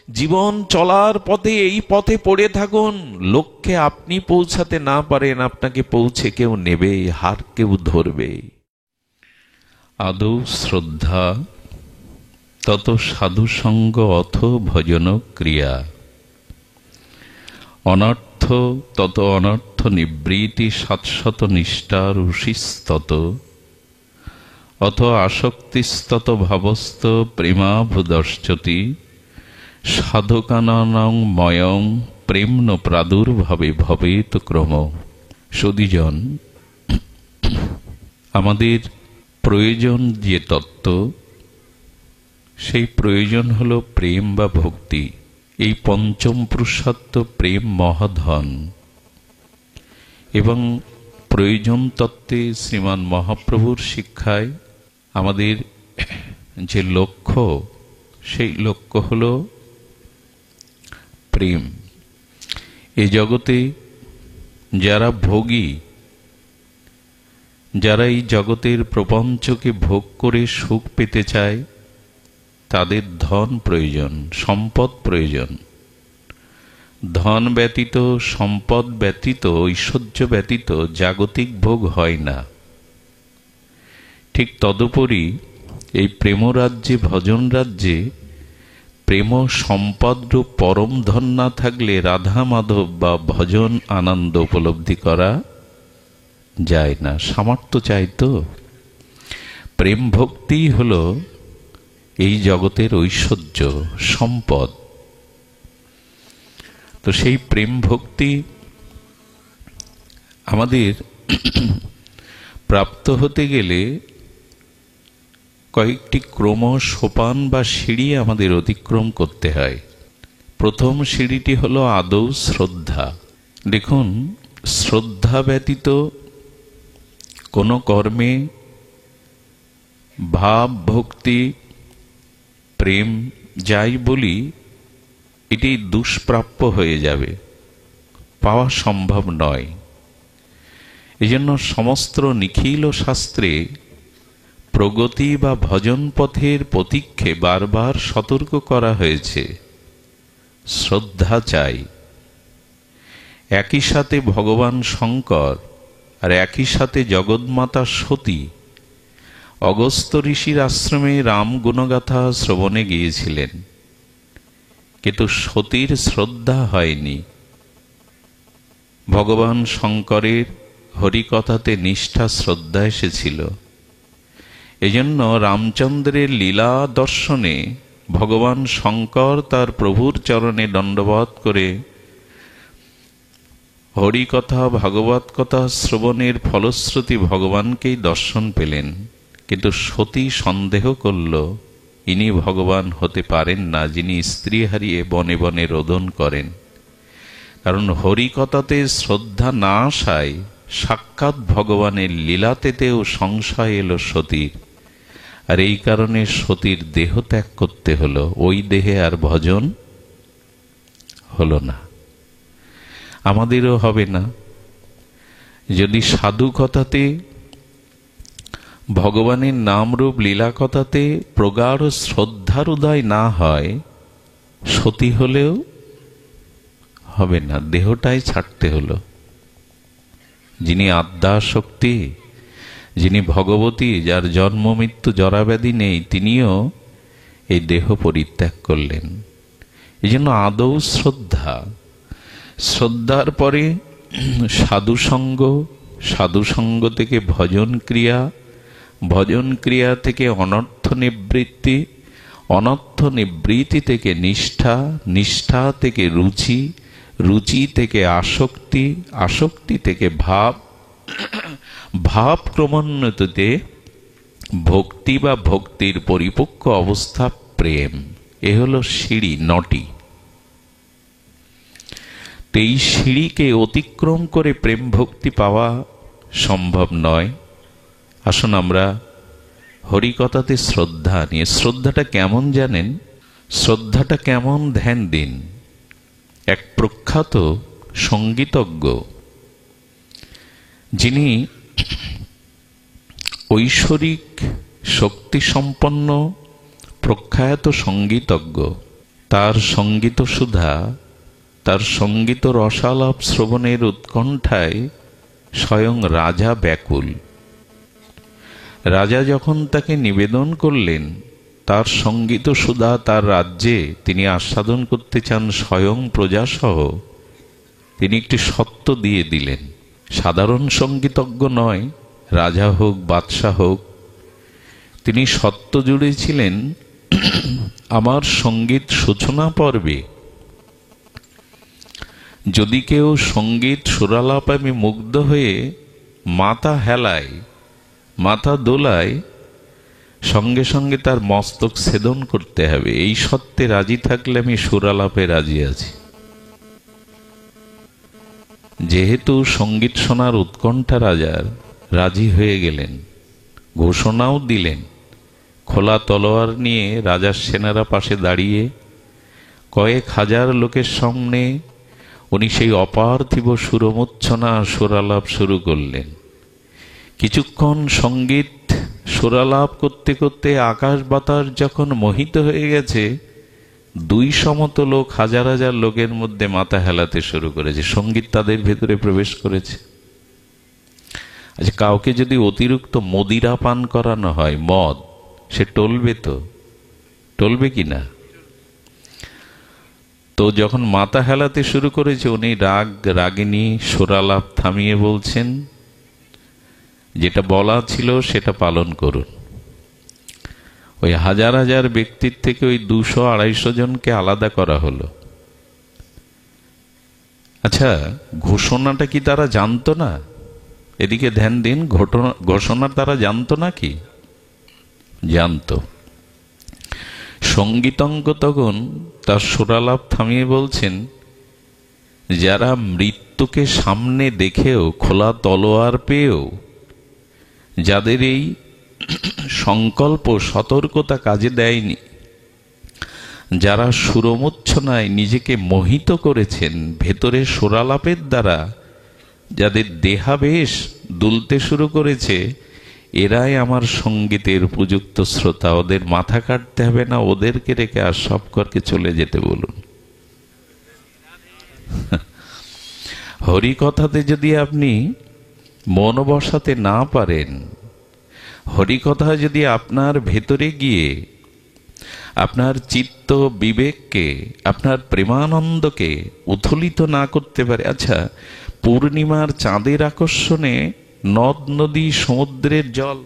জীবন চলার পথে এই পথে পড়ে থাকুন, লক্ষ্যে আপনি পৌঁছাতে না পারেন, আপনাকে পৌঁছে কেউ নেবে, হার কেউ ধরবে। আদৌ শ্রদ্ধা তত সাধুসঙ্গ অথ ভজন ক্রিয়া, অনর্থ তত অনর্থ নিবৃত্তি শাশ্বত নিষ্ঠার উষিস্তত, অথ আসক্তিস্তত ভাবস্ত প্রেমাভুদশ্চতি, সাধকানাং ময়ং প্রেম্ন প্রাদুর্ভাবে ভবেত ক্রম। সুধীজন, আমাদের প্রয়োজন যে তত্ত্ব, সেই প্রয়োজন হল প্রেম বা ভক্তি। এই পঞ্চম পুরুষার্থ প্রেম মহাধন, এবং প্রয়োজন তত্ত্বে শ্রীমান মহাপ্রভুর শিক্ষায় আমাদের যে লক্ষ্য, সেই লক্ষ্য হল প্রেম। এই জগতে যারা ভোগী, যারা এই জগতের প্রপঞ্চকে ভোগ করে সুখ পেতে চায়, তাদের ধন প্রয়োজন, সম্পদ প্রয়োজন। ধন ব্যতীত, সম্পদ ব্যতীত, ঐশ্বর্য ব্যতীত জাগতিক ভোগ হয় না। ঠিক তদুপরি এই প্রেমরাজ্যে, ভজন রাজ্যে প্রেম সম্পদরূপ পরম ধন না থাকলে রাধা মাধব বা ভজন আনন্দ উপলব্ধি করা যায় না। সামর্থ্য চাই তো। প্রেম ভক্তি হল এই জগতের ঐশ্বর্য, সম্পদ। তো সেই প্রেম ভক্তি আমাদের প্রাপ্ত হতে গেলে কয়েকটি ক্রম, সোপান বা সিঁড়ি আমাদের অতিক্রম করতে হয়। প্রথম সিঁড়িটি হল আদৌ শ্রদ্ধা। দেখুন, শ্রদ্ধা ব্যতীত কোনো কর্মে ভাব, ভক্তি, প্রেম যাই বলি, এটি দুষ্প্রাপ্য হয়ে যাবে, পাওয়া সম্ভব নয়। এজন্য সমস্ত নিখিল শাস্ত্রে প্রগতি বা ভজন পথের প্রতীক্ষে বারবার সতর্ক করা হয়েছে, শ্রদ্ধা চাই। একই সাথে ভগবান শঙ্কর আর একই সাথে জগন্মাতা সতী অগস্ত্য ঋষির আশ্রমে রাম গুণগাথা শ্রবণে গিয়েছিলেন, কিন্তু সতীর শ্রদ্ধা হয়নি। ভগবান শঙ্করের হরিকথাতে নিষ্ঠা, শ্রদ্ধা এসেছিল। এজন্য রামচন্দ্রের লীলা দর্শনে ভগবান শঙ্কর তার প্রভুর চরণে দণ্ডবত করে হরিকথা, ভাগবত কথা শ্রবণের ফলশ্রুতি ভগবানকেই দর্শন পেলেন। কিন্তু সতী সন্দেহ করল, ইনি ভগবান হতে পারেন না, যিনি স্ত্রী হারিয়ে বনে বনে রোদন করেন। কারণ হরিকথাতে শ্রদ্ধা না আসায় সাক্ষাৎ ভগবানের লীলাতেও সংশয় এলো সতীর। আর এই কারণে সতীর দেহ ত্যাগ করতে হলো, ওই দেহে আর ভজন হলো না। আমাদেরও হবে না। যদি সাধু কথাতে, ভগবানের নামরূপ লীলা কথাতে প্রগাঢ় শ্রদ্ধার উদয় না হয়, সতী হলেও হবে না, দেহটাই ছাড়তে হলো। যিনি আদ্যাশক্তি, যিনি ভগবতী, যার জন্ম মৃত্যু জরাব্যাধি নেই, তিনিও এই দেহ পরিত্যাগ করলেন। এই জন্য আদৌ শ্রদ্ধা। শ্রদ্ধার পরে সাধুসঙ্গ, সাধুসঙ্গ থেকে ভজন ক্রিয়া, ভজন ক্রিয়া থেকে অনর্থ নিবৃত্তি, অনর্থ নিবৃত্তি থেকে নিষ্ঠা, নিষ্ঠা থেকে রুচি, রুচি থেকে আসক্তি, আসক্তি থেকে ভাব, ভাব ক্রমোন্নতিতে ভক্তি বা ভক্তির পরিপক্ক অবস্থা প্রেম। এ হলো সিঁড়ি, 9টি। এই সিঁড়িকে অতিক্রম করে প্রেম ভক্তি পাওয়া সম্ভব নয়। আসুন আমরা হরিকথাতে শ্রদ্ধা নিয়ে, শ্রদ্ধাটা কেমন জানেন? শ্রদ্ধাটা কেমন ধ্যান দিন। এক প্রখ্যাত সঙ্গীতজ্ঞ, যিনি ঐশ্বরিক শক্তি সম্পন্ন প্রখ্যাত সঙ্গীতজ্ঞ, তার সঙ্গীত সুধা, তার সঙ্গীত রসালাপ শ্রবণের উৎকণ্ঠায় স্বয়ং রাজা ব্যাকুল। রাজা যখন তাকে নিবেদন করলেন তার সঙ্গীত সুধা তার রাজ্যে তিনি আস্বাদন করতে চান স্বয়ং প্রজাসহ, তিনি একটি সত্য দিয়ে দিলেন। সাধারণ সঙ্গীতজ্ঞ নয়, রাজা হোক বাদশাহ হোক, তিনি সত্য জুড়েছিলেন আমার সঙ্গীত সূচনা পর্বে যদি কেউ সঙ্গীত সুরালাপ আমি মুগ্ধ হয়ে মাথা হেলায়, মাথা দোলায়, সঙ্গে সঙ্গে তার মস্তক ছেদন করতে হবে। এই সত্যে রাজি থাকলে আমি সুরালাপে রাজি আছি। যেহেতু সঙ্গীত শোনার উৎকণ্ঠা রাজার, রাজি হয়ে গেলেন, ঘোষণাও দিলেন। খোলা তলোয়ার নিয়ে রাজার সেনারা পাশে দাঁড়িয়ে কয়েক হাজার লোকের সামনে উনি সেই অপার্থিব সুরমূর্ছনা সুরালাপ শুরু করলেন। কিছুক্ষণ সঙ্গীত সুরালাপ করতে করতে আকাশ বাতাস যখন মোহিত হয়ে গেছে, দুই সমত লোক হাজার হাজার লোকের মধ্যে মাথা হেলাতে শুরু করেছে। সঙ্গীত তাদের ভেতরে প্রবেশ করেছে। আচ্ছা, কাউকে যদি অতিরিক্ত মদিরা পান করানো হয়, মদ, সে টলবে তো? টলবে কি না? তো যখন মাথা হেলাতে শুরু করেছে, উনি রাগিনী সুরালাপ থামিয়ে বলছেন, যেটা বলা ছিল সেটা পালন করুন। ওই হাজার হাজার ব্যক্তির থেকে ওই 200-250 জনকে আলাদা করা হলো। আচ্ছা, ঘোষণাটা কি তারা জানতো না? এদিকে ধ্যান দিন, ঘোষণা তারা জানতো না কি? জানতো। সঙ্গীতজ্ঞ তখন তার সুরালাপ থামিয়ে বলছেন, যারা মৃত্যুকে সামনে দেখেও খোলা তলোয়ার পেয়েও যাদের এই সংকল্প সতর্কতা কাজে দেয়নি, যারা সুরমূর্ছনায় নিজেকে মোহিত করেছেন ভেতরে সুরালাপের দ্বারা, যাদের দেহাবেশ দুলতে শুরু করেছে, এরাই আমার সঙ্গীতের উপযুক্ত শ্রোতা। ওদের মাথা কাটতে হবে না, ওদেরকে রেখে আর সব করকে চলে যেতে বলুন। হরিকথাতে যদি আপনি মন বসাতে না পারেন, হরিকথা যদি আপনার ভেতরে গিয়ে আপনার চিত্ত বিবেককে, আপনার প্রেমানন্দকে উথলিত না করতে পারে। আচ্ছা, পূর্ণিমার চাঁদের আকর্ষণে নদ নদী সমুদ্রের জল,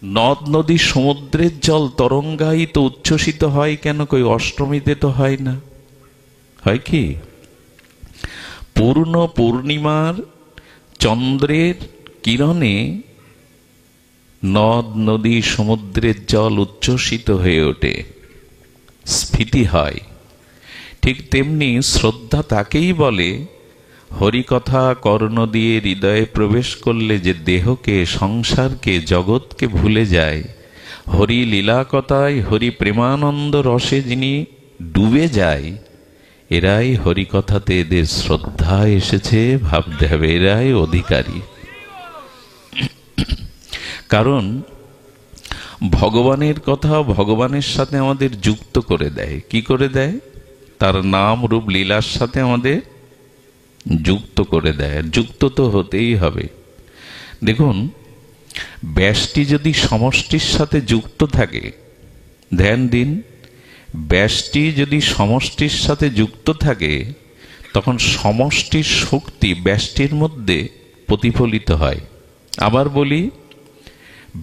নদ নদী সমুদ্রের জল তরঙ্গায়িত উচ্ছ্বসিত হয় কেন? কই অষ্টমীতে তো হয় না? হয় কি? পূর্ণ পূর্ণিমার চন্দ্রের কিরণে নদ নদী সমুদ্রের জল উচ্ছ্বসিত হয়ে ওঠে, স্ফীতি হয়। ঠিক তেমনি শ্রদ্ধা তাকেই বলে হরিকথা কর্ণ দিয়ে হৃদয়ে প্রবেশ করলে যে দেহকে, সংসারকে, জগৎকে ভুলে যায়। হরি লীলা কথায়, হরি প্রেমানন্দ রসে যিনি ডুবে যায়, এরাই হরিকথাতে এদের শ্রদ্ধা এসেছে ভাবতে হবে, এরাই অধিকারী। কারণ ভগবানের কথা ভগবানের সাথে আমাদের যুক্ত করে দেয়। কি করে দেয়? তার নাম রূপ লীলার সাথে আমাদের যুক্ত করে দেয়। যুক্ত তো হতেই হবে। দেখুন, ব্যষ্টি যদি সমষ্টির সাথে যুক্ত থাকে, ধ্যান দিন, ব্যষ্টি যদি সমষ্টির সাথে যুক্ত থাকে, তখন সমষ্টির শক্তি ব্যষ্টির মধ্যে প্রতিফলিত হয়। আবার বলি,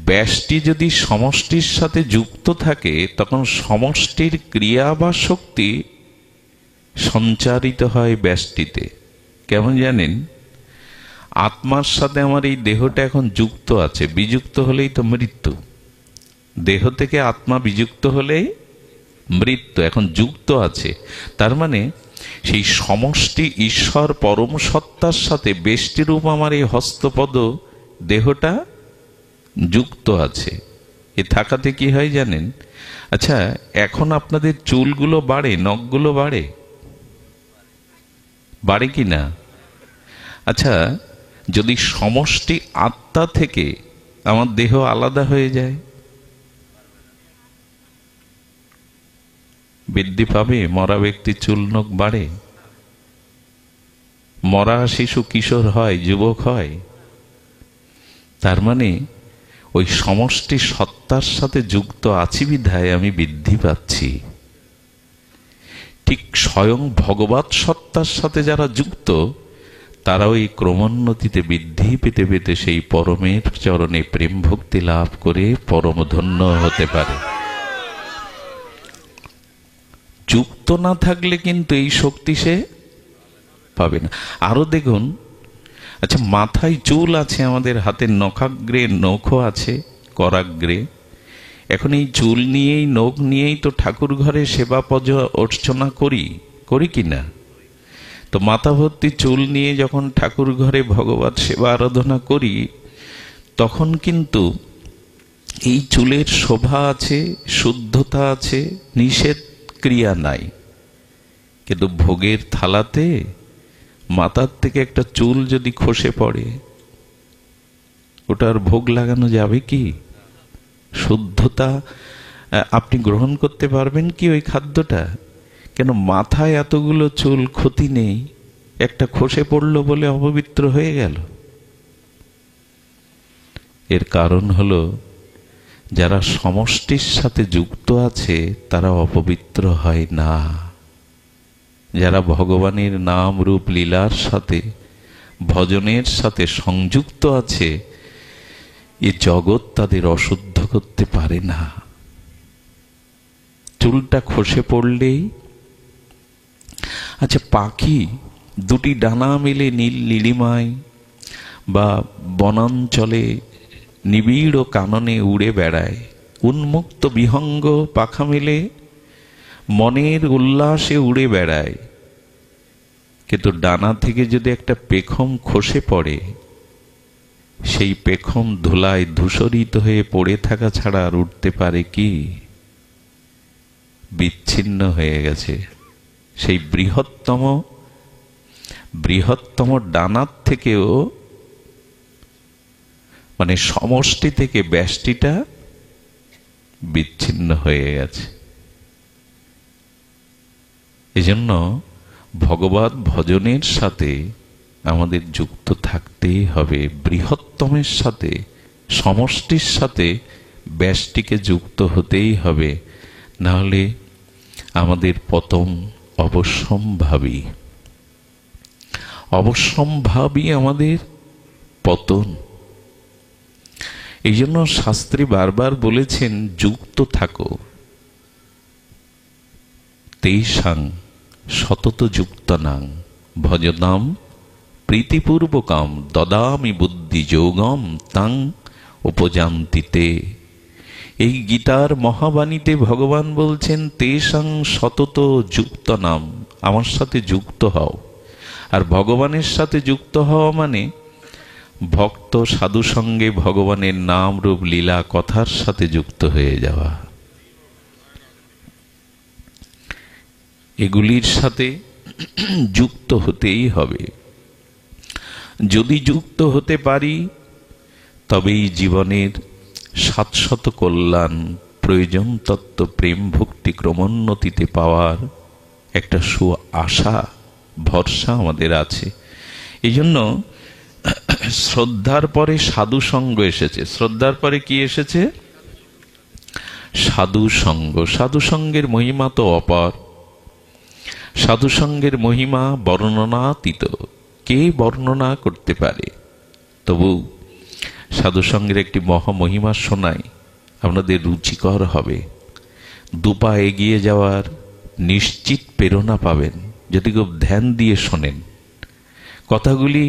ব্যষ্টি যদি সমষ্টির সাথে যুক্ত থাকে, তখন সমষ্টির ক্রিয়া বা শক্তি সঞ্চারিত হয় ব্যষ্টিতে। কেমন জানেন? আত্মার সাথে আমার এই দেহটা এখন যুক্ত আছে, বিযুক্ত হলেই তো মৃত্যু। দেহ থেকে আত্মা বিযুক্ত হলেই মৃত্যু। এখন যুক্ত আছে, তার মানে সেই সমষ্টি ঈশ্বর পরম সত্তার সাথে ব্যষ্টিরূপ আমার এই হস্তপদ দেহটা যুক্ত আছে। এ থাকাতে কি হয় জানেন? আচ্ছা, এখন আপনাদের চুলগুলো বাড়ে, নখগুলো বাড়ে, বাড়ে কি না? আচ্ছা, যদি সমষ্টি আত্মা থেকে আমার দেহ আলাদা হয়ে যায়, বৃদ্ধি পাবে? মরা ব্যক্তির চুল নখ বাড়ে? মরা শিশু কিশোর হয়, যুবক হয়? তার মানে ওই সমষ্টি সত্তার সাথে যুক্ত আছি বিধায় আমি বৃদ্ধি পাচ্ছি। ঠিক স্বয়ং ভগবৎ সত্তার সাথে যারা যুক্ত, তারা ওই ক্রমোন্নতিতে বৃদ্ধি পেতে পেতে সেই পরমের চরণে প্রেম ভক্তি লাভ করে পরম ধন্য হতে পারে। যুক্ত না থাকলে কিন্তু এই শক্তি সে পাবে না। আরো দেখুন, আচ্ছা, মাথায় চুল আছে, আমাদের হাতের নখাগ্রে নখও আছে, করাগ্রে। এখন এই চুল নিয়েই, নখ নিয়েই তো ঠাকুর ঘরে সেবা অর্চনা করি কিনা? তো মাথা ভর্তি চুল নিয়ে যখন ঠাকুর ঘরে ভগবত সেবা আরাধনা করি, তখন কিন্তু এই চুলের শোভা আছে, শুদ্ধতা আছে, নিষেধ ক্রিয়া নাই। কিন্তু ভোগের থালাতে মাথার থেকে একটা চুল যদি খসে পড়ে, ওটার ভোগ লাগানো যাবে কি? শুদ্ধতা আপনি গ্রহণ করতে পারবেন কি ওই খাদ্যটা? কেন মাথায় এতগুলো চুল, ক্ষতি নেই, একটা খসে পড়লো বলে অপবিত্র হয়ে গেল? এর কারণ হলো, যারা সমষ্টির সাথে যুক্ত আছে তারা অপবিত্র হয় না। যারা ভগবানের নাম রূপ লীলার সাথে, ভজনের সাথে সংযুক্ত আছে, এ জগৎ তাদের অশুদ্ধ করতে পারে না। চুলটা খসে পড়লেই, আচ্ছা, পাখি দুটি ডানা মেলে নীল নীলিমায় বা বনাঞ্চলে নিবিড় কাননে উড়ে বেড়ায়, উন্মুক্ত বিহঙ্গ পাখা মেলে মনের উল্লাসে উড়ে বেড়ায়। কিন্তু ডানা থেকে যদি একটা পেখম খসে পড়ে, সেই পেখম ধুলায় ধূসরিত হয়ে পড়ে থাকা ছাড়া আর উঠতে পারে কি? বিচ্ছিন্ন হয়ে গেছে। সেই বৃহত্তম ডানার থেকেও, মানে সমষ্টি থেকে ব্যষ্টিটা বিচ্ছিন্ন হয়ে গেছে। এজন্য ভগবত ভজনের সাথে আমাদের যুক্ত থাকতেই হবে। বৃহত্তমের সাথে, সমষ্টির সাথে ব্যষ্টিকে যুক্ত হতেই হবে, নাহলে আমাদের পতন অবশ্যম্ভাবী। অবশ্যম্ভাবী আমাদের পতন। এই জন্য শাস্ত্রী বারবার বলেছেন, যুক্ত থাকো। তেষাং সতত যুক্তানাং ভজতাম প্রীতিপূর্বকম দদামি বুদ্ধি যোগম তাং উপজান্তিতে। এই গীতার মহাবাণীতে ভগবান বলছেন, তেষাং সতত যুক্তানাম, আমার সাথে যুক্ত হও। আর ভগবানের সাথে যুক্ত হওয়া মানে ভক্ত সাধু সঙ্গে ভগবানের নাম রূপ লীলা কথার সাথে যুক্ত হয়ে যাওয়া। এগুলির সাথে যুক্ত হতেই হবে। যদি যুক্ত হতে পারি, তবেই জীবনের শাশ্বত কল্যাণ, প্রয়োজন তত্ত্ব প্রেম ভক্তি ক্রমোন্নতিতে পাওয়ার একটা আশা, ভরসা আমাদের আছে। এই জন্য শ্রদ্ধার পরে সাধু সঙ্গ এসেছে। শ্রদ্ধার পরে কি এসেছে? সাধু সঙ্গ। সাধু সঙ্গের মহিমা তো অপার। সাধু সঙ্গের মহিমা বর্ণনাতীত, কে বর্ণনা করতে পারে? তবু সাধু সঙ্গের একটি মহামহিমা শোনাই, আপনাদের রুচিকর হবে। দুপা এগিয়ে যাওয়ার নিশ্চিত প্রেরণা পাবেন যদি খুব ধ্যান দিয়ে শোনেন। কথাগুলি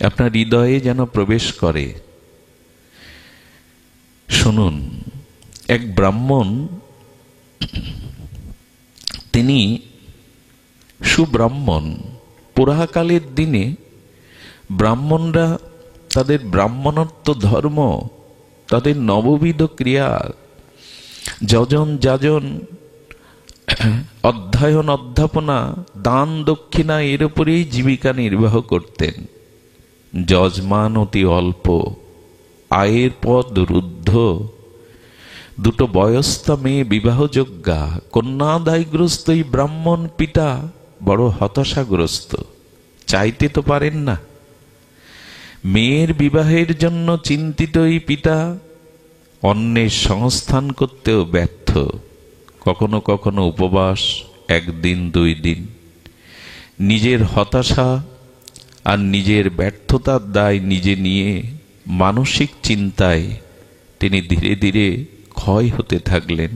আপনার হৃদয়ে যেন প্রবেশ করে। শুনুন, এক ব্রাহ্মণ, তিনি সুব্রাহ্মণ। পুরাকালের দিনে ব্রাহ্মণরা তাদের ব্রাহ্মণত্ব ধর্ম, তাদের নববিধ ক্রিয়া, যজন যাজন, অধ্যয়ন অধ্যাপনা, দান দক্ষিণা, এর উপরেই জীবিকা নির্বাহ করতেন। যজমান অতি অল্প, আয়ের পদ রুদ্ধ, দুটো বয়স্তা মেয়ে বিবাহযোগ্যা, কন্যাদায়গ্রস্ত এই ব্রাহ্মণ পিতা বড় হতাশাগ্রস্ত, চাইতে তো পারেন না। মেয়ের বিবাহের জন্য চিন্তিত এই পিতা অন্যের সংস্থান করতেও ব্যর্থ। কখনো কখনো উপবাস, একদিন দুই দিন। নিজের হতাশা আর নিজের ব্যর্থতার দায় নিজে নিয়ে মানসিক চিন্তায় তিনি ধীরে ধীরে ক্ষয় হতে থাকলেন।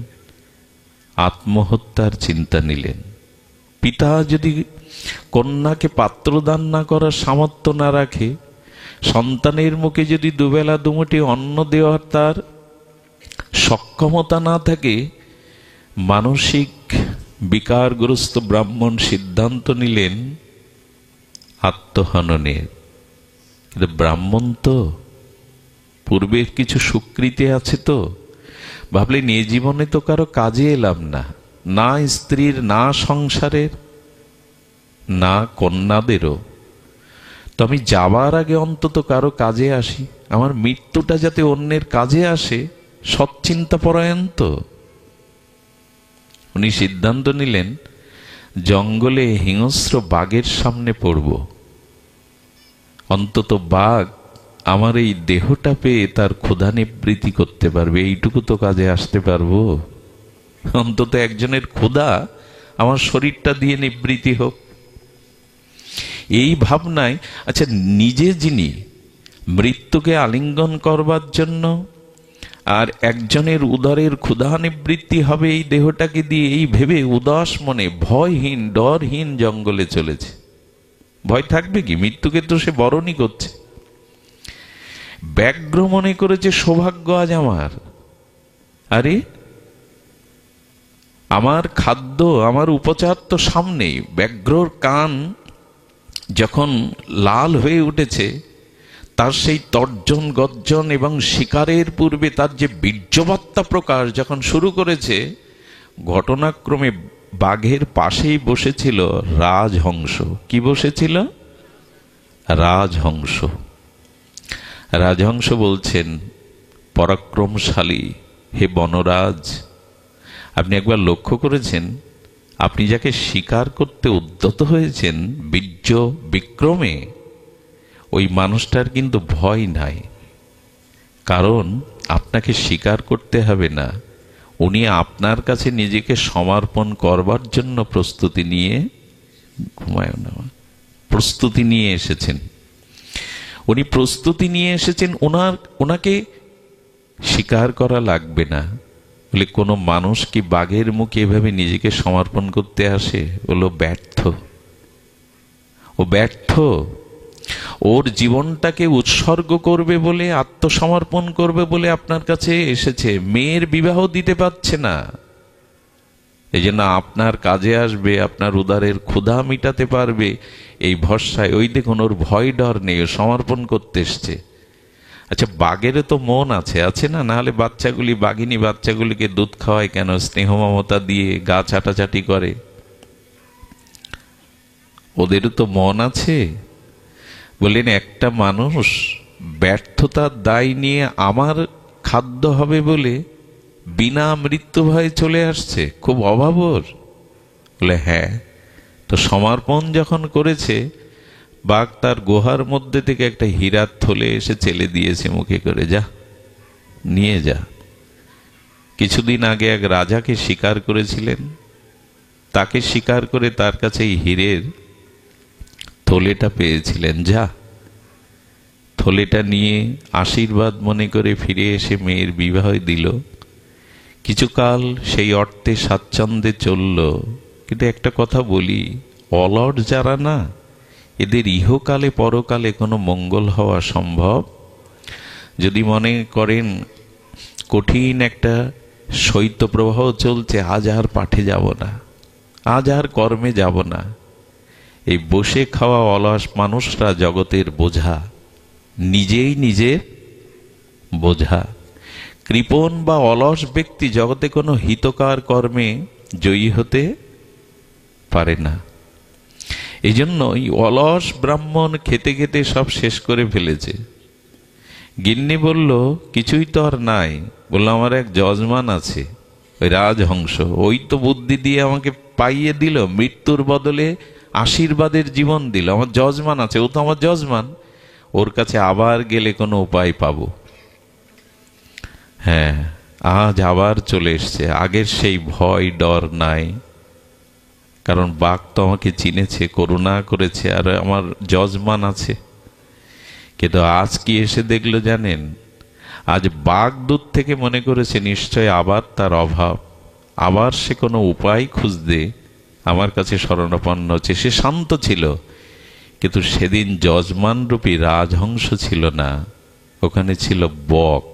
আত্মহত্যার চিন্তা নিলেন। পিতা যদি কন্যাকে পাত্রদান না করার সামর্থ্য না রাখে, সন্তানের মুখে যদি দুবেলা দুমুঠি অন্ন দেওয়ার তার সক্ষমতা না থাকে, মানসিক বিকারগ্রস্ত ব্রাহ্মণ সিদ্ধান্ত নিলেন আত্মহননের। কিন্তু ব্রাহ্মণ তো পূর্বের কিছু সুকৃতি আছে, তো ভাবলেন এ জীবনে তো কারো কাজে এলাম না, না স্ত্রীর, না সংসারের, না কন্যাদেরও। তো আমি যাবার আগে অন্তত কারো কাজে আসি, আমার মৃত্যুটা যাতে অন্যের কাজে আসে, সৎচিন্তা পরায়ণ তো। উনি সিদ্ধান্ত নিলেন জঙ্গলে হিংস্র বাঘের সামনে পড়ব, অন্তত বাঘ আমার এই দেহটা পেয়ে তার ক্ষুধা নিবৃত্তি করতে পারবে, এইটুকু তো কাজে আসতে পারবো। অন্তত একজনের ক্ষুধা আমার শরীরটা দিয়ে নিবৃত্তি হোক, এই ভাবনায়। আচ্ছা, নিজে যিনি মৃত্যুকে আলিঙ্গন করবার জন্য আর একজনের উদরের ক্ষুধা নিবৃত্তি হবে এই দেহটাকে দিয়ে, এই ভেবে উদাস মনে ভয়হীন ডরহীন জঙ্গলে চলেছে। ভয় থাকবে কি? মৃত্যুকে তো সে বরণই করছে। ব্যাঘ্র মনে করেছে সৌভাগ্য আজ আমার। আরে আমার খাদ্য, আমার উপচার তো সামনেই। ব্যাঘ্রর কান যখন লাল হয়ে উঠেছে, তার সেই তর্জন গর্জন এবং শিকারের পূর্বে তার যে বীর্যবাত্তা প্রকাশ যখন শুরু করেছে, ঘটনাক্রমে বাঘের পাশেই বসেছিল রাজহংস। কি বসেছিল? রাজহংস। রাজহংস বলছেন, পরাক্রমশালী হে বনরাজ, আপনি একবার লক্ষ্য করেছেন আপনি যাকে শিকার করতে উদ্যত হয়েছেন বীর্য বিক্রমে, ওই মানুষটার কিন্তু ভয় নাই। কারণ আপনাকে স্বীকার করতে হবে না, উনি আপনার কাছে নিজেকে সমর্পণ করবার জন্য প্রস্তুতি নিয়ে প্রস্তুতি নিয়ে এসেছেন। উনি প্রস্তুতি নিয়ে এসেছেন, ওনাকে স্বীকার করা লাগবে না। বলে কোনো মানুষ কি বাঘের মুখে এভাবে নিজেকে সমর্পণ করতে আসে? বলল ব্যর্থ, ও ব্যর্থ। ওর জীবনটাকে উৎসর্গ করবে বলে, আত্মসমর্পণ করবে বলে আপনার কাছে এসেছে। মেয়ের বিবাহ দিতে পারছে না, এই জন্য আপনার কাজে আসবে, আপনার উদারের ক্ষুধা মিটাতে পারবে এই ভরসায়। ওই দেখুন, ওর ভয় ডর নেই, ও সমর্পণ করতে এসছে। আচ্ছা, বাঘেরও তো মন আছে, আছে না? নাহলে বাচ্চাগুলি, বাঘিনী বাচ্চাগুলিকে দুধ খাওয়ায় কেন? স্নেহ মমতা দিয়ে গা চাটাচাটি করে। ওদেরও তো মন আছে। বললেন একটা মানুষ ব্যর্থতার দায় নিয়ে আমার খাদ্য হবে বলে বিনা মৃত্যু ভয়ে চলে আসছে, খুব অভাব ওর। বলে হ্যাঁ। তো সমর্পণ যখন করেছে, বাঘ তার গুহার মধ্যে থেকে একটা হীরার থলে এসে চেলে দিয়েছে মুখে করে, যা নিয়ে যা। কিছুদিন আগে এক রাজাকে শিকার করেছিলেন, তাকে শিকার করে তার কাছে এই হীরের থলেটা পেয়েছিলেন, যা থলেটা নিয়ে আশীর্বাদ মনে করে ফিরে এসে মেয়ের বিবাহ দিল। কিছুকাল সেই অর্থে স্বাচ্ছন্দ্যে চলল। কিন্তু একটা কথা বলি, অলট যারা না, এদের ইহকালে পরকালে কোনো মঙ্গল হওয়া সম্ভব। যদি মনে করেন কঠিন একটা শৈত্যপ্রবাহ চলছে, আজ আর পাঠে যাব না, আজ আর কর্মে যাব না, এই বসে খাওয়া অলস মানুষরা জগতের বোঝা, নিজেই নিজের বোঝা। কৃপণ বা অলস ব্যক্তি জগতে কোনো হিতকার কর্মে জয়ী হতে পারে না। এই জন্য এই অলস ব্রাহ্মণ খেতে খেতে সব শেষ করে ফেলেছে। গিন্নি বলল, কিছুই তো আর নাই, বললো আমার এক যজমান আছে, ওই রাজহংস, ওই তো বুদ্ধি দিয়ে আমাকে পাইয়ে দিল, মৃত্যুর বদলে আশীর্বাদের জীবন দিল। আমার যজমান আছে, ও তো আমার যজমান, ওর কাছে আবার গেলে কোনো উপায় পাবো। হ্যাঁ, আজ আবার চলে এসছে, আগের সেই ভয় ডর নাই, কারণ বাঘ তো আমাকে চিনেছে, করুণা করেছে, আর আমার যজমান আছে। কিন্তু আজ কি এসে দেখলো জানেন? আজ বাঘ দূর থেকে মনে করেছে নিশ্চয় আবার তার অভাব, আবার সে কোনো উপায় খুঁজতে আমার কাছে শরণাপন্ন হচ্ছে। সে শান্ত ছিল, কিন্তু সেদিন যজমান রূপী রাজহংস ছিল না, ওখানে ছিল বক।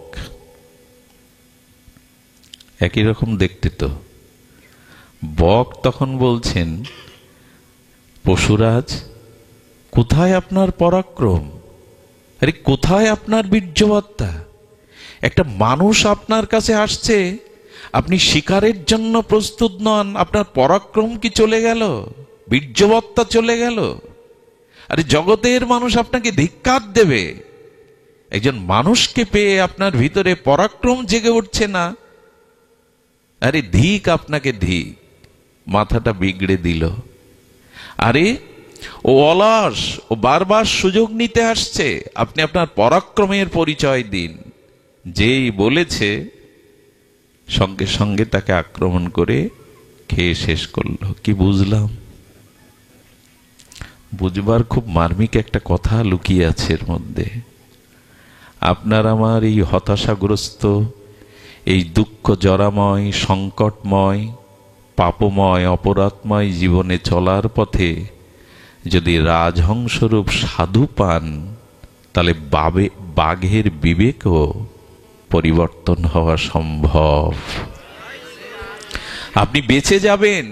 একই রকম দেখতে তো। বক তখন বলছেন, পশুরাজ, কোথায় আপনার পরাক্রম? আরে কোথায় আপনার বীর্যবত্তা? একটা মানুষ আপনার কাছে আসছে, আপনি শিকারের জন্য প্রস্তুত নন, আপনার পরাক্রম কি চলে গেল? বীর্যবত্তা চলে গেল? আরে জগতের মানুষ আপনাকে ধিক্কার দেবে। একজন মানুষকে পেয়ে আপনার ভিতরে পরাক্রম জেগে উঠছে না। আরে ধিক আপনাকে, ধিক, মাথাটা বিগড়ে দিল। আরে ও অলস, ও বারবার সুযোগ নিতে আসছে, আপনি আপনার পরাক্রমের পরিচয় দিন। যেই বলেছে সঙ্গে সঙ্গে তাকে আক্রমণ করে খেয়ে শেষ করলো। কি বুঝলাম? বুঝবার খুব মার্মিক একটা কথা লুকিয়ে আছে এর মধ্যে। আপনার আমার এই হতাশাগ্রস্ত, এই দুঃখ জরাময়, সংকটময়, পাপময়, অপরাধময় জীবনে চলার পথে যদি রাজহংসরূপ সাধু পান, তাহলে বাঘের বিবেকও পরিবর্তন হওয়া সম্ভব। আপনি বেঁচে যাবেন,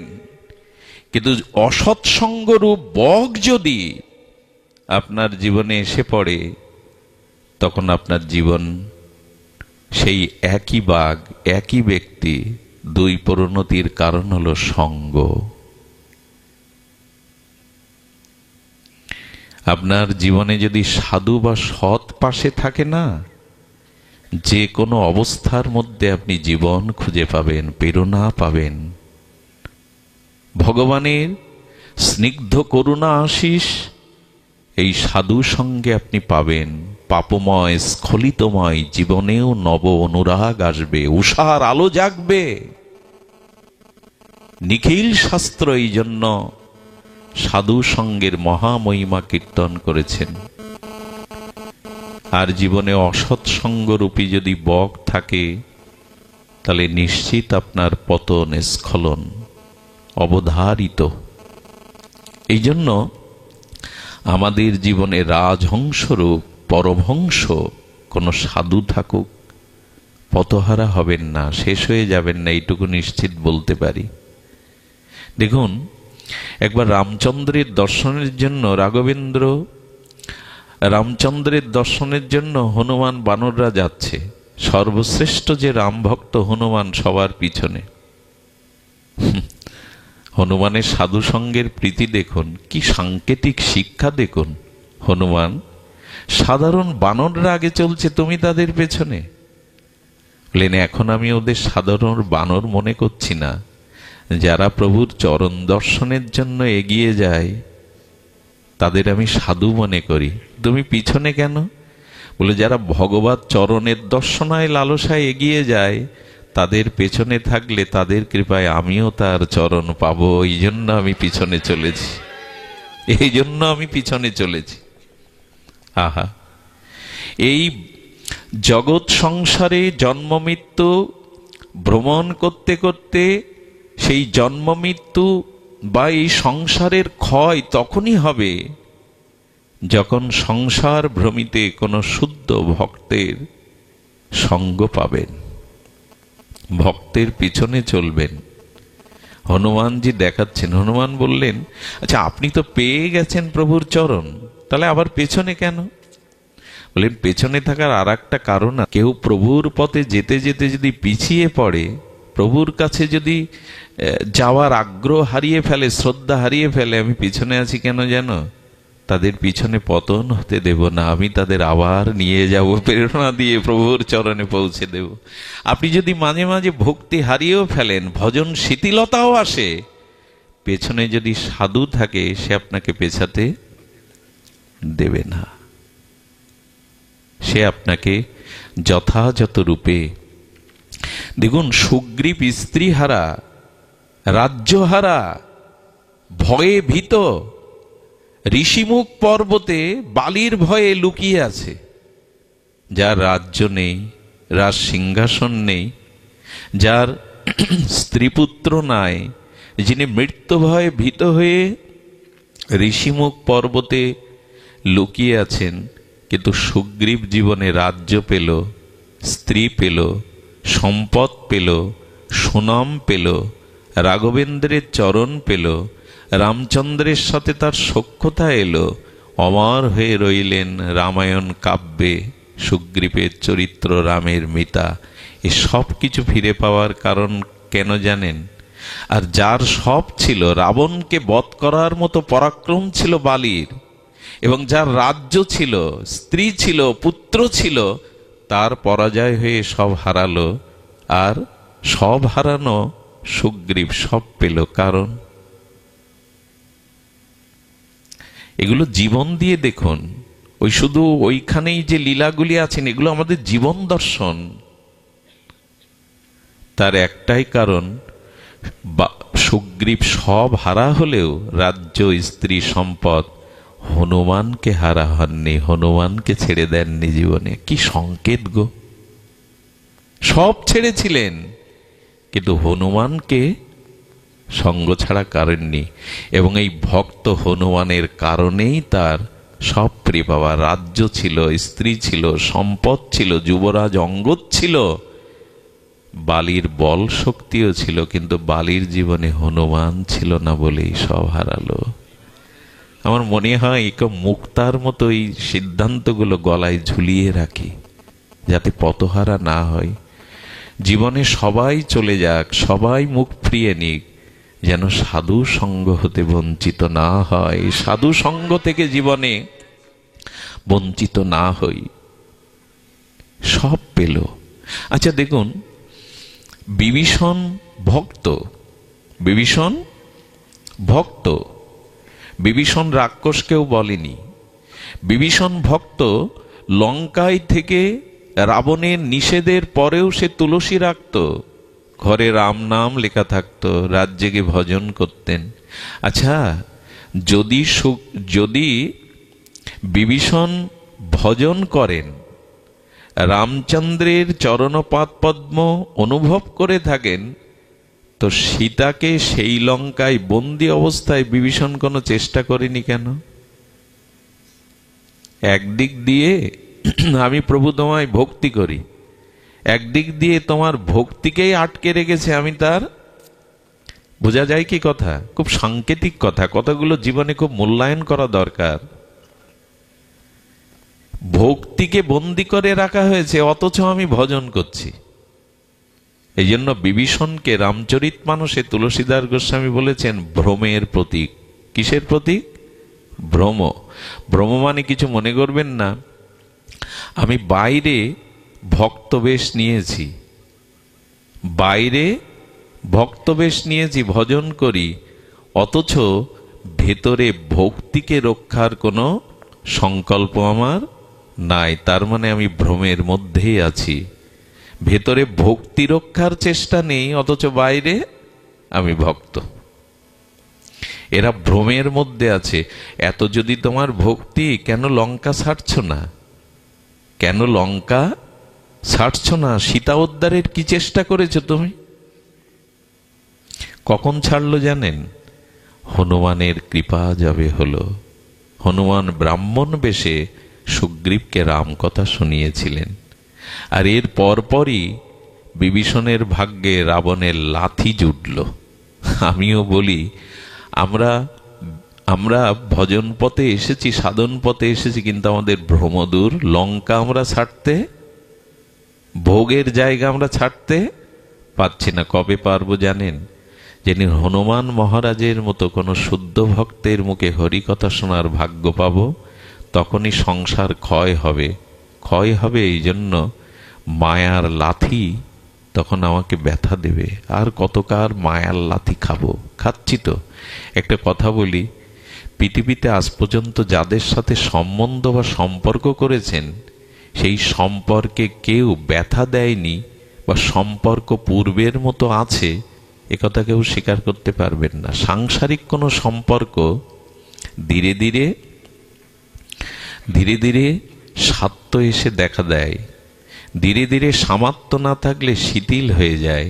কিন্তু অসৎসঙ্গরূপ বক যদি আপনার জীবনে এসে পড়ে, তখন আপনার জীবন সেই একই বাঘ, একই ব্যক্তি, দুই পরিণতির কারণ হলো সঙ্গ। আপনার জীবনে যদি সাধু বা সৎ পাশে থাকে না, যে কোনো অবস্থার মধ্যে আপনি জীবন খুঁজে পাবেন, প্রেরণা পাবেন। ভগবানের স্নিগ্ধ করুণা আশিস এই সাধু সঙ্গে আপনি পাবেন। পাপময় স্খলিতময় জীবনেও নব অনুরাগ আসবে, উষার আলো জাগবে। নিখিল শাস্ত্র এই জন্য সাধু সঙ্গের মহামহিমা কীর্তন করেছেন। আর জীবনে অসৎসঙ্গরূপী যদি বক থাকে, তাহলে নিশ্চিত আপনার পতন, স্খলন অবধারিত। এই জন্য আমাদের জীবনে রাজহংসরূপ পরমহংস কোন সাধু থাকুক, পথহারা হবেন না, শেষ হয়ে যাবেন না, এইটুকু নিশ্চিত বলতে পারি। দেখুন, একবার রামচন্দ্রের দর্শনের জন্য রামচন্দ্রের দর্শনের জন্য হনুমান বানররা যাচ্ছে। সর্বশ্রেষ্ঠ যে রাম ভক্ত হনুমান সবার পিছনে। হনুমানের সাধু সঙ্গের প্রীতি দেখুন, কি সাংকেতিক শিক্ষা দেখুন। হনুমান, সাধারণ বানররা আগে চলছে, তুমি তাদের পেছনে। বললেন, এখন আমি ওদের সাধারণ বানর মনে করছি না, যারা প্রভুর চরণ দর্শনের জন্য এগিয়ে যায় তাদের আমি সাধু মনে করি। তুমি পিছনে কেন? বলে, যারা ভগবত চরণের দর্শনায় লালসায় এগিয়ে যায়, তাদের পেছনে থাকলে তাদের কৃপায় আমিও তার চরণ পাবো, এই জন্য আমি পিছনে চলেছি, এই জন্য আমি পিছনে চলেছি। আহা, এই জগৎ সংসারে জন্ম মৃত্যু ভ্রমণ করতে করতে সেই জন্ম মৃত্যু বা এই সংসারের ক্ষয় তখনই হবে যখন সংসার ভ্রমিতে কোনো শুদ্ধ ভক্তের সঙ্গ পাবেন, ভক্তের পিছনে চলবেন। হনুমানজি দেখাচ্ছেন। হনুমান বললেন, আচ্ছা আপনি তো পেয়ে গেছেন প্রভুর চরণ, তাহলে আবার পেছনে কেন? বললেন, পেছনে থাকার আর একটা কারণ, কেউ প্রভুর পথে যেতে যেতে যদি পিছিয়ে পড়ে, প্রভুর কাছে যদি যাওয়ার আগ্রহ হারিয়ে ফেলে, শ্রদ্ধা হারিয়ে ফেলে, আমি পিছনে আছি কেন জানো? তাদের পিছনে পতন হতে দেব না, আমি তাদের আবার নিয়ে যাব, প্রেরণা দিয়ে প্রভুর চরণে পৌঁছে দেব। আপনি যদি মাঝে মাঝে ভক্তি হারিয়েও ফেলেন, ভজন শিথিলতাও আসে, পেছনে যদি সাধু থাকে সে আপনাকে পেছাতে দেবে না, সে আপনাকে যথাযথ রূপে। দেখুন, সুগ্রীব স্ত্রী হারা, রাজ্য হারা, ভয়ে ভীত, ঋষিমুখ পর্বতে বালির ভয়ে লুকিয়ে আছে। যার রাজ্য নেই, রাজ সিংহাসন নেই, যার স্ত্রীপুত্র নাই, যিনি মৃত্যু ভয়ে ভীত হয়ে ঋষিমুখ পর্বতে লুকিয়ে আছেন, কিন্তু সুগ্রীব জীবনে রাজ্য পেল, স্ত্রী পেল, সম্পদ পেল, সুনাম পেল, রাঘবেন্দ্রের চরণ পেল, রামচন্দ্রের সাথে তার সখ্যতা এলো, অমর হয়ে রইলেন রামায়ণ কাব্যে সুগ্রীবের চরিত্র, রামের মিতা। এ সব কিছু ফিরে পাওয়ার কারণ কেন জানেন? আর যার সব ছিল, রাবণকে বধ করার মতো পরাক্রম ছিল বালির, এবং যার রাজ্য ছিল, স্ত্রী ছিল, পুত্র ছিল, তার পরাজয় হয়ে সব হারালো। আর সব হারানো সুগ্রীব সব পেল। কারণ এগুলো জীবন দিয়ে দেখুন, ওই শুধু ওইখানেই যে লীলাগুলি আছেন, এগুলো আমাদের জীবন দর্শন। তার একটাই কারণ, সুগ্রীব সব হারা হলেও রাজ্য, স্ত্রী, সম্পদ, হনুমানকে হারা হননি, হনুমানকে ছেড়ে দেননি জীবনে। কি সংকেত গো! সব ছেড়েছিলেন কিন্তু হনুমানকে সঙ্গ ছাড়া করেননি, এবং এই ভক্ত হনুমানের কারণেই তার সব প্রিয় পাওয়া। রাজ্য ছিল, স্ত্রী ছিল, সম্পদ ছিল, যুবরাজ অঙ্গদ ছিল, বালির বল শক্তিও ছিল, কিন্তু বালির জীবনে হনুমান ছিল না বলেই সব হারালো। আমার মনে হয় মুক্তার মতো এই সিদ্ধান্তগুলো গলায় ঝুলিয়ে রাখি, যাতে পথহারা না হয়। জীবনে সবাই চলে যাক, সবাই মুখ ফিরিয়ে নিক, যেন সাধু সঙ্গ হতে বঞ্চিত না হয়, সাধু সঙ্গ থেকে জীবনে বঞ্চিত না হই। সব পেল। আচ্ছা দেখুন, বিভীষণ ভক্ত, বিভীষণ ভক্ত, বিভীষণ রাক্ষস কেউ বলেনি। বিভীষণ ভক্ত, লঙ্কায় থেকে রাবণের নিষেধের পরেও সে তুলসী রাখত, ঘরে রাম নাম লেখা থাকতো, রাত জেগে ভজন করতেন। আচ্ছা, যদি বিভীষণ ভজন করেন, রামচন্দ্রের চরণপাদ পদ্ম অনুভব করে থাকেন, তো সীতাকে সেই লঙ্কায় বন্দি অবস্থায় বিভীষণ কোনো চেষ্টা করেনি কেন? একদিক দিয়ে আমি প্রভু তোমায় ভক্তি করি, একদিক দিয়ে তোমার ভক্তিকেই আটকে রেখেছে আমি তার। বোঝা যায় কি কথা? খুব সাংকেতিক কথা, কথাগুলো জীবনে খুব মূল্যায়ন করা দরকার। ভক্তিকে বন্দি করে রাখা হয়েছে, অথচ আমি ভজন করছি। এই জন্য বিভীষণকে রামচরিতমানসে তুলসীদাস গোস্বামী বলেছেন ভ্রমের প্রতীক। কিসের প্রতীক? ভ্রম। ভ্রম মানে কিছু মনে করবেন না, আমি বাইরে ভক্তবেশ নিয়েছি, বাইরে ভক্তবেশ নিয়েছি, ভজন করি, অথচ ভেতরে ভক্তিকে রক্ষার কোনো সংকল্প আমার নাই। তার মানে আমি ভ্রমের মধ্যেই আছি। ভেতরে ভক্তি রক্ষার চেষ্টা নেই, অথচ বাইরে আমি ভক্ত। এরা ভ্রমের মধ্যে আছে। এত যদি তোমার ভক্তি, কেন লঙ্কা ছাড়ছ না? কেন লঙ্কা ছাড়ছ না? সীতা উদ্ধারের কি চেষ্টা করেছো তুমি? কখন ছাড়লো জানেন? হনুমানের কৃপা যাবে হলো। হনুমান ব্রাহ্মণ বেশে সুগ্রীবকে রাম কথা শুনিয়েছিলেন, আর এর পরপরই বিভীষণের ভাগ্যে রাবণের লাথি জুটল। আমিও বলি, আমরা ভজন পথে এসেছি, সাধন পথে এসেছি, কিন্তু আমাদের ভ্রমদূর। লঙ্কা আমরা ছাড়তে, ভোগের জায়গা আমরা ছাড়তে পারছি না। কবে পারবো জানেন? যিনি হনুমান মহারাজের মতো কোনো শুদ্ধ ভক্তের মুখে হরিকথা শোনার ভাগ্য পাব, তখনই সংসার ক্ষয় হবে। ক্ষয় হবে এই জন্য মায়ার লাথি তখন আমাকে ব্যথা দেবে। আর কতকার মায়ার লাথি খাবো? খাচ্ছি তো। একটা কথা বলি, পৃথিবীতে আজ পর্যন্ত যাদের সাথে সম্বন্ধ বা সম্পর্ক করেছেন, সেই সম্পর্কে কেউ ব্যথা দেয়নি বা সম্পর্ক পূর্বের মতো আছে, একথা কেউ স্বীকার করতে পারবেন না। সাংসারিক কোনো সম্পর্ক ধীরে ধীরে ধীরে ধীরে স্বার্থ এসে দেখা দেয়, ধীরে ধীরে সামর্থ্য না থাকলে শিথিল হয়ে যায়,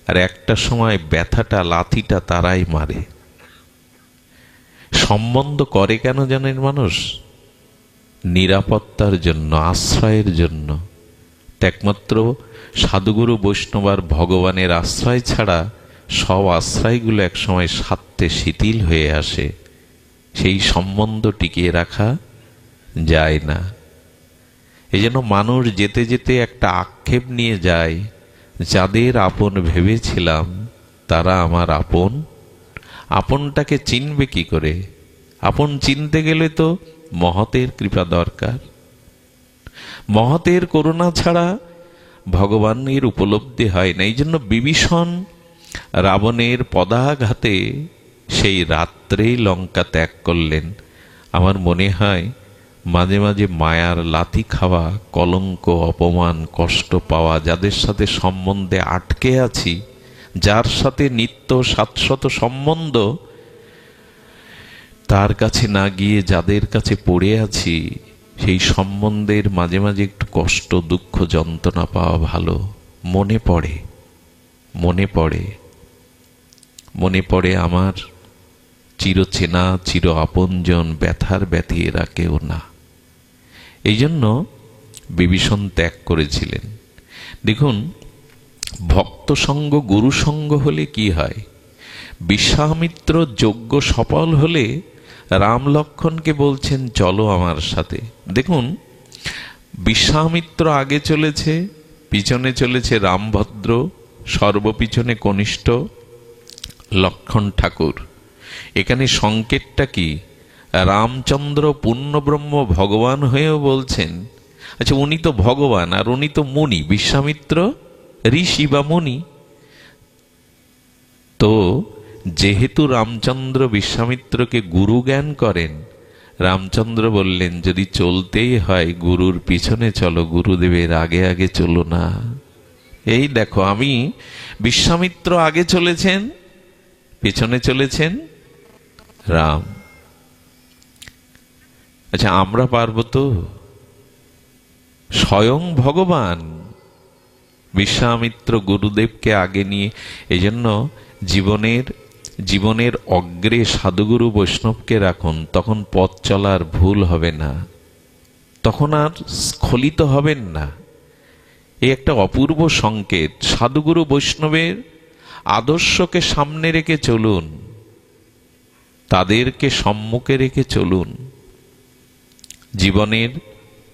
আর একটা সময় ব্যথাটা লাথিটা তারাই মারে। সম্বন্ধ করে কেন জানেন মানুষ? নিরাপত্তার জন্য, আশ্রয়ের জন্য। একমাত্র সাধুগুরু বৈষ্ণব আর ভগবানের আশ্রয় ছাড়া সব আশ্রয়গুলো একসময় স্বার্থে শিথিল হয়ে আসে। সেই সম্বন্ধ টিকিয়ে রাখা যায় না। এই জন্য মানুষ যেতে যেতে একটা আক্ষেপ নিয়ে যায়, যাদের আপন ভেবেছিলাম তারা আমার আপন। আপনটাকে চিনবে কি করে? আপন চিনতে গেলে তো মহতের কৃপা দরকার। মহতের করুণা ছাড়া ভগবানের উপলব্ধি হয় না। এই জন্য বিভীষণ রাবণের পদাঘাতে সেই রাত্রেই লঙ্কা ত্যাগ করলেন। আমার মনে হয় মাঝে মাঝে মায়ার লাথি খাওয়া, কলঙ্ক, অপমান, কষ্ট পাওয়া, যাদের সাথে সম্বন্ধে আটকে আছি, যার সাথে নিত্য শাশ্বত সম্বন্ধ, তার কাছে না গিয়ে যাদের কাছে পড়ে আছি, সেই সম্বন্ধের মাঝে মাঝে একটু কষ্ট, দুঃখ, যন্ত্রণা পাওয়া ভালো। মনে পড়ে, মনে পড়ে, মনে পড়ে আমার চিরচেনা চির আপনজন, ব্যথার ব্যথী এরা কেউ না। এই জন্য বিভীষণ ত্যাগ করেছিলেন। দেখুন, ভক্ত সঙ্গ, গুরু সঙ্গ হলে কি হয়? বিশ্বামিত্র যজ্ঞ সফল হলে রাম লক্ষ্মণকে বলছেন চলো আমার সাথে। দেখুন, বিশ্বামিত্র আগে চলেছে, পিছনে চলেছে রামভদ্র, সর্বপিছনে কনিষ্ঠ লক্ষ্মণ ঠাকুর। এখানে সংকেতটা কি? রামচন্দ্র পূর্ণব্রহ্ম ভগবান হয়েও বলছেন, আচ্ছা উনি তো ভগবান আর উনি তো মুনি, বিশ্বামিত্র ঋষি বা মুনি। তো যেহেতু রামচন্দ্র বিশ্বামিত্রকে গুরু জ্ঞান করেন, রামচন্দ্র বললেন যদি চলতেই হয় গুরুর পিছনে চলো, গুরুদেবের আগে আগে চলো না। এই দেখো, আমি বিশ্বামিত্র আগে চলেছেন, পিছনে চলেছেন রাম। আচ্ছা আমরা পারবো তো? স্বয়ং ভগবান বিশ্বামিত্র গুরুদেবকে আগে নিয়ে। এই জন্য জীবনের অগ্রে সাধুগুরু বৈষ্ণবকে রাখুন, তখন পথ চলার ভুল হবে না, তখন আর স্খলিত হবেন না। এই একটা অপূর্ব সংকেত। সাধুগুরু বৈষ্ণবের আদর্শকে সামনে রেখে চলুন, তাদেরকে সম্মুখে রেখে চলুন, জীবনের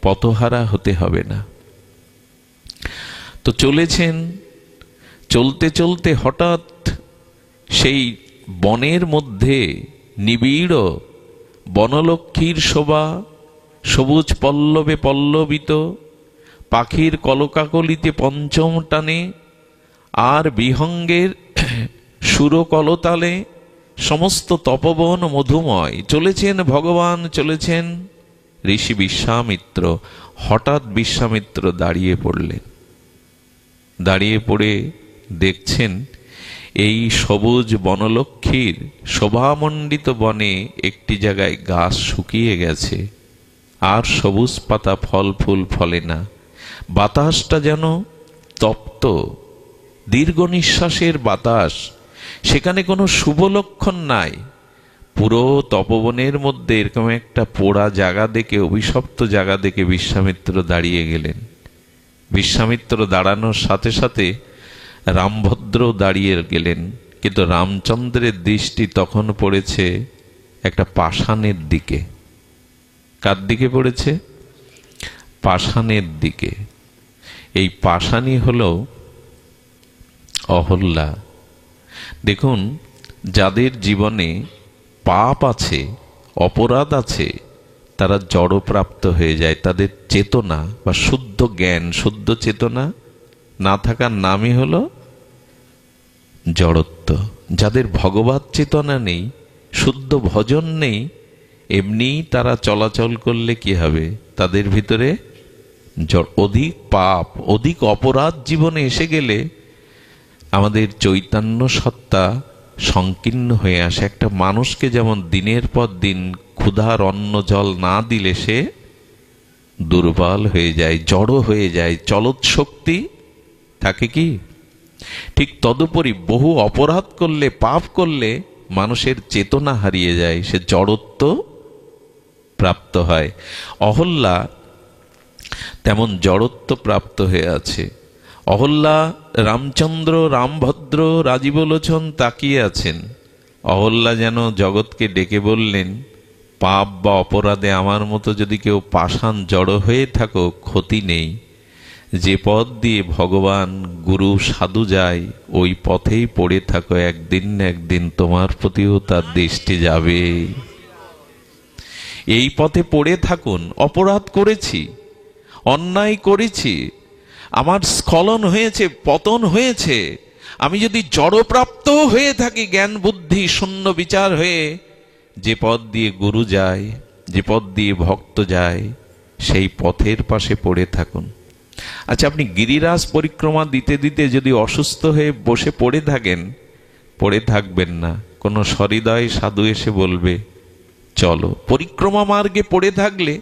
পথহারা হতে হবে না। তো চলেছেন, চলতে চলতে হঠাৎ সেই বনের মধ্যে নিবিড় বনলক্ষ্মীর শোভা, সবুজ পল্লবে পল্লবিত, পাখির কলকাকলিতে পঞ্চম টানে আর বিহঙ্গের সুরকলতালে সমস্ত তপবন মধুময়। চলেছেন ভগবান, চলেছেন ঋষি বিশ্বামিত্র। হঠাৎ বিশ্বামিত্র দাঁড়িয়ে পড়লেন। দাঁড়িয়ে পড়ে দেখছেন এই সবুজ বনলক্ষ্মীর শোভামণ্ডিত বনে একটি জায়গায় গাছ শুকিয়ে গেছে, আর সবুজ পাতা ফল ফুল ফলে না। বাতাসটা যেন তপ্ত, দীর্ঘ নিঃশ্বাসের বাতাস। সেখানে কোনো শুভ লক্ষণ নাই। পুরো তপবনের মধ্যে এরকম একটা পোড়া জায়গা দেখে, অভিশপ্ত জায়গা দেখে বিশ্বামিত্র দাঁড়িয়ে গেলেন। বিশ্বামিত্র দাঁড়ানোর সাথে সাথে রামভদ্র দাঁড়িয়ে গেলেন, কিন্তু রামচন্দ্রের দৃষ্টি তখন পড়েছে একটা পাষাণের দিকে। কার দিকে পড়েছে? পাষাণের দিকে। এই পাষাণী হল অহল্যা। দেখুন, যাদের জীবনে পাপ আছে, অপরাধ আছে, তারা জড়প্রাপ্ত হয়ে যায়। তাদের চেতনা বা শুদ্ধ জ্ঞান, শুদ্ধ চেতনা না থাকার নামই হলো জড়ত্ব। যাদের ভগবত চেতনা নেই, শুদ্ধ ভজন নেই, এমনি তারা চলাচল করলে কি হবে? তাদের ভিতরে অধিক পাপ, অধিক অপরাধ জীবনে এসে গেলে আমাদের চৈতন্য সত্তা সংকীর্ণ হয়ে আসে। একটা মানুষকে যেমন দিনের পর দিন ক্ষুধার অন্ন জল না দিলে সে দুর্বল হয়ে যায়, জড় হয়ে যায়, চলৎ শক্তি থাকে কি? ঠিক তদুপরি বহু অপরাধ করলে, পাপ করলে মানুষের চেতনা হারিয়ে যায়, সে জড়ত্ব প্রাপ্ত হয়। অহল্যা তেমন জড়ত্ব প্রাপ্ত হয়ে আছে। অহল্যা রামচন্দ্র, রামভদ্র, রাজীবলোচন তাকিয়ে আছেন। অহল্যা যেন জগৎকে ডেকে বললেন, পাপ বা অপরাধে আমার মতো যদি কেউ পাষাণ জড় হয়ে থাকো, ক্ষতি নেই। যে পথ দিয়ে ভগবান, গুরু, সাধু যায়, ওই পথেই পড়ে থাকো, একদিন না একদিন তোমার প্রতিও তার দৃষ্টি যাবে। এই পথে পড়ে থাকুন। অপরাধ করেছি, অন্যায় করেছি, আমার স্খলন হয়েছে, পতন হয়েছে, আমি যদি জড়প্রাপ্ত হয়ে থাকি, জ্ঞান বুদ্ধি শূন্য বিচার হয়ে, যে পথ দিয়ে গুরু যায়, যে পথ দিয়ে ভক্ত যায়, সেই পথের পাশে পড়ে থাকুন। আচ্ছা, আপনি গিরিরাজ পরিক্রমা দিতে দিতে যদি অসুস্থ হয়ে বসে পড়ে থাকেন, পড়ে থাকবেন না। কোনো সহৃদয় সাধু এসে বলবে চলো। পরিক্রমা মার্গে পড়ে থাকলে,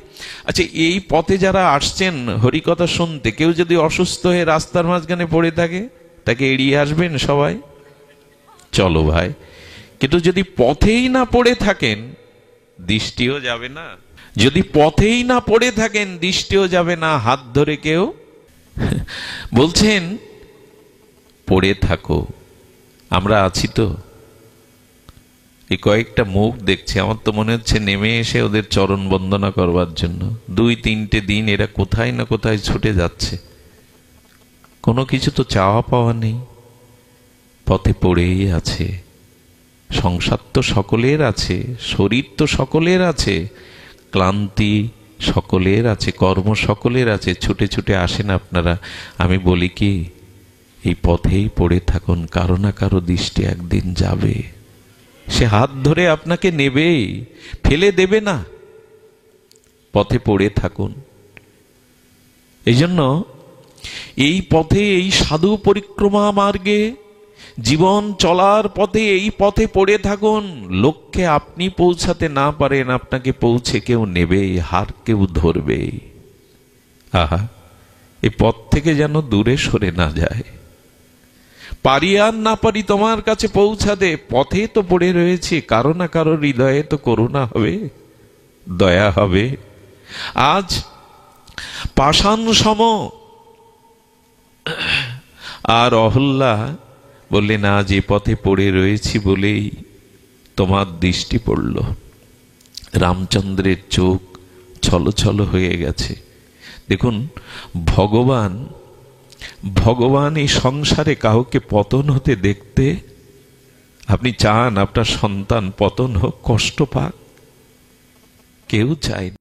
আচ্ছা এই পথে যারা আসছেন হরিকথা শুনতে, কেউ যদি অসুস্থ হয়ে রাস্তার মাঝখানে পড়ে থাকে, তাকে এড়িয়ে আসবেন সবাই, চলো ভাই। কিন্তু যদি পথেই না পড়ে থাকেন, দৃষ্টিও যাবে না। যদি পথেই না পড়ে থাকেন, দৃষ্টিও যাবে না, হাত ধরে কেউ বলছেন পড়ে থাকো। আমরা আছি তো, এই কয়েকটা মুখ দেখছি, আমার তো মনে হচ্ছে নেমে এসে ওদের চরণ বন্দনা করবার জন্য। 2-3টে দিন এরা কোথায় না কোথায় ছুটে যাচ্ছে, কোনো কিছু তো চাওয়া পাওয়া নেই, পথে পড়েই আছে। সংসার তো সকলের আছে, শরীর তো সকলের আছে, ক্লান্তি সকলের আছে, কর্ম সকলের আছে, ছুটে ছুটে আসেন আপনারা। আমি বলি কি, এই পথেই পড়ে থাকুন, কারো না কারো দৃষ্টি একদিন যাবে, সে হাত ধরে আপনাকে নেবেই, ফেলে দেবে না। পথে পড়ে থাকুন। এই জন্য এই পথে, এই সাধু পরিক্রমা মার্গে, জীবন চলার পথে এই পথে পড়ে থাকুন। লক্ষ্যে আপনি পৌঁছাতে না পারেন, আপনাকে পৌঁছে কেউ নেবে, হার কেউ ধরবে। আহা, এই পথ থেকে যেন দূরে সরে না যায়। পারি আর না পারি তোমার কাছে পৌঁছাতে, পথে তো পড়ে রয়েছি, কারো না কারো হৃদয়ে তো করুণা হবে, দয়া হবে। আজ পাষাণ সম। আর অহল্যা বললেন, আজ এ পথে পড়ে রয়েছি বলেই তোমার দৃষ্টি পড়ল। রামচন্দ্রের চোখ ছলছল হয়ে গেছে। দেখুন, ভগবান এই সংসারে কাউকে পতন হতে দেখতে, আপনি চান আপনার সন্তান পতন হোক, কষ্ট পাক? কেউ চায় না।